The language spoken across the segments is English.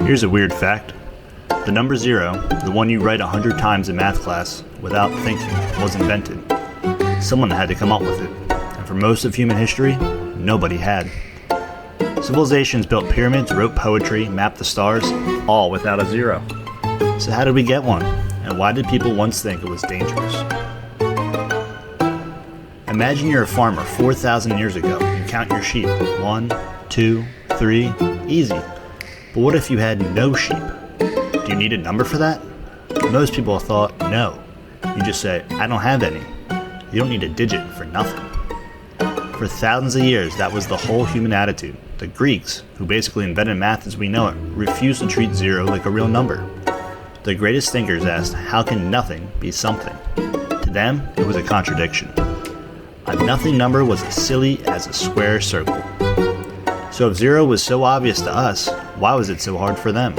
Here's a weird fact. The number 0, the one you write 100 times in math class without thinking, was invented. Someone had to come up with it, and for most of human history, nobody had. Civilizations built pyramids, wrote poetry, mapped the stars, all without a 0. So how did we get one? And why did people once think it was dangerous? Imagine you're a farmer 4,000 years ago. You count your sheep. 1, 2, 3, easy. But what if you had no sheep? Do you need a number for that? Most people thought no. You just say, I don't have any. You don't need a digit for nothing. For thousands of years, that was the whole human attitude. The Greeks, who basically invented math as we know it, refused to treat 0 like a real number. The greatest thinkers asked, how can nothing be something? To them, it was a contradiction. A nothing number was as silly as a square circle. So if 0 was so obvious to us, why was it so hard for them?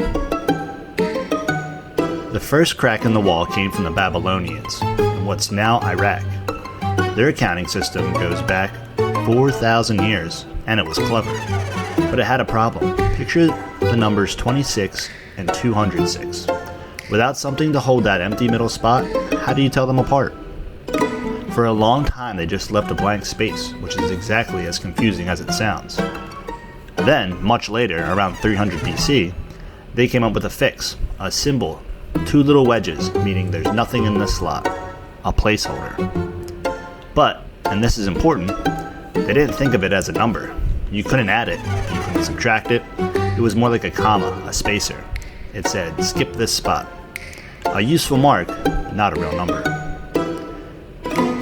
The first crack in the wall came from the Babylonians, in what's now Iraq. Their accounting system goes back 4,000 years, and it was clever. But it had a problem. Picture the numbers 26 and 206. Without something to hold that empty middle spot, how do you tell them apart? For a long time, they just left a blank space, which is exactly as confusing as it sounds. Then, much later, around 300 BC, they came up with a fix, a symbol, 2 little wedges, meaning there's nothing in the slot, a placeholder. But, and this is important, they didn't think of it as a number. You couldn't add it, you couldn't subtract it. It was more like a comma, a spacer. It said, skip this spot. A useful mark, not a real number.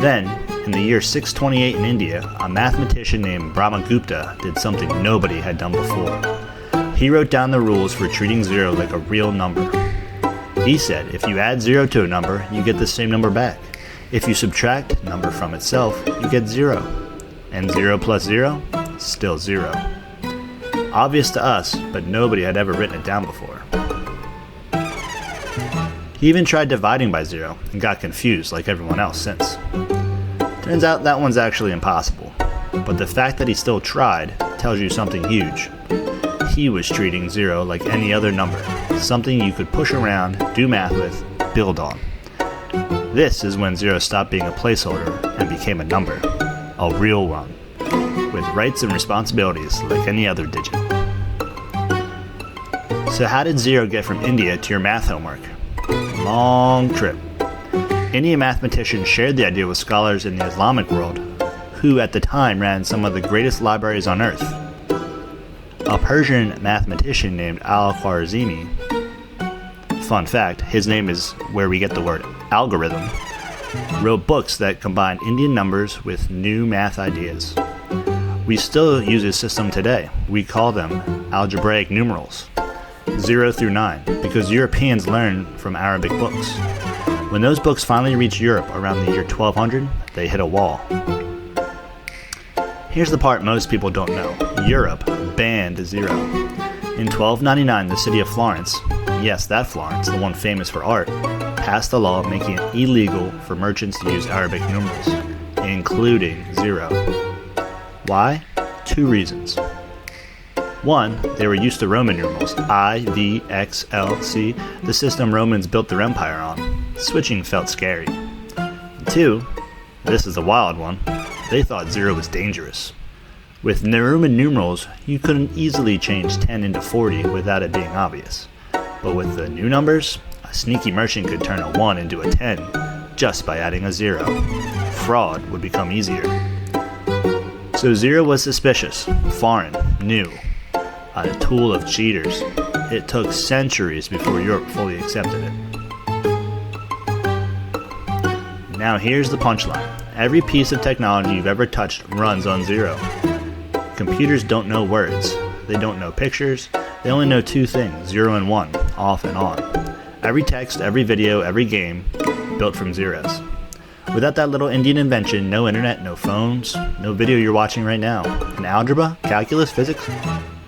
Then, in the year 628 in India, a mathematician named Brahmagupta did something nobody had done before. He wrote down the rules for treating 0 like a real number. He said, if you add 0 to a number, you get the same number back. If you subtract a number from itself, you get 0. And 0 plus 0? Still 0. Obvious to us, but nobody had ever written it down before. He even tried dividing by 0 and got confused like everyone else since. Turns out that one's actually impossible. But the fact that he still tried tells you something huge. He was treating 0 like any other number, something you could push around, do math with, build on. This is when 0 stopped being a placeholder and became a number, a real one, with rights and responsibilities like any other digit. So how did 0 get from India to your math homework? Long trip. Indian mathematicians shared the idea with scholars in the Islamic world, who at the time ran some of the greatest libraries on earth. A Persian mathematician named Al-Khwarizmi, fun fact, his name is where we get the word algorithm, wrote books that combined Indian numbers with new math ideas. We still use his system today. We call them algebraic numerals, 0 through 9, because Europeans learned from Arabic books. When those books finally reached Europe around the year 1200, they hit a wall. Here's the part most people don't know. Europe banned 0. In 1299, the city of Florence, yes, that Florence, the one famous for art, passed a law making it illegal for merchants to use Arabic numerals, including 0. Why? 2 reasons. 1, they were used to Roman numerals, I, V, X, L, C, the system Romans built their empire on. Switching felt scary. 2, this is the wild one, they thought 0 was dangerous. With Roman numerals, you couldn't easily change 10 into 40 without it being obvious. But with the new numbers, a sneaky merchant could turn a 1 into a 10 just by adding a 0. Fraud would become easier. So 0 was suspicious, foreign, new, a tool of cheaters. It took centuries before Europe fully accepted it. Now here's the punchline. Every piece of technology you've ever touched runs on 0. Computers don't know words. They don't know pictures. They only know 2 things, 0 and 1, off and on. Every text, every video, every game, built from zeros. Without that little Indian invention, no internet, no phones, no video you're watching right now. And algebra, calculus, physics,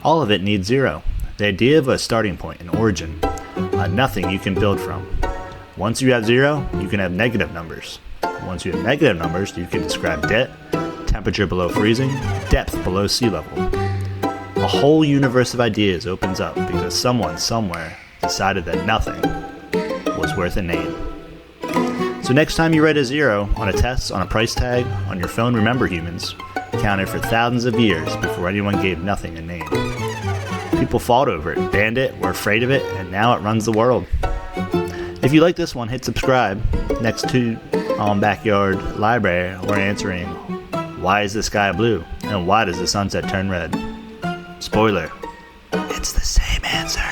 all of it needs 0. The idea of a starting point, an origin, a nothing you can build from. Once you have 0, you can have negative numbers. Once you have negative numbers, you can describe debt, temperature below freezing, depth below sea level. a whole universe of ideas opens up because someone somewhere decided that nothing was worth a name. So next time you write a zero on a test, on a price tag, on your phone, remember humans counted for thousands of years before anyone gave nothing a name. People fought over it, banned it, were afraid of it, and now it runs the world. If you like this one, hit subscribe. Next to Backyard Library, we're answering, why is the sky blue? And why does the sunset turn red? Spoiler, it's the same answer.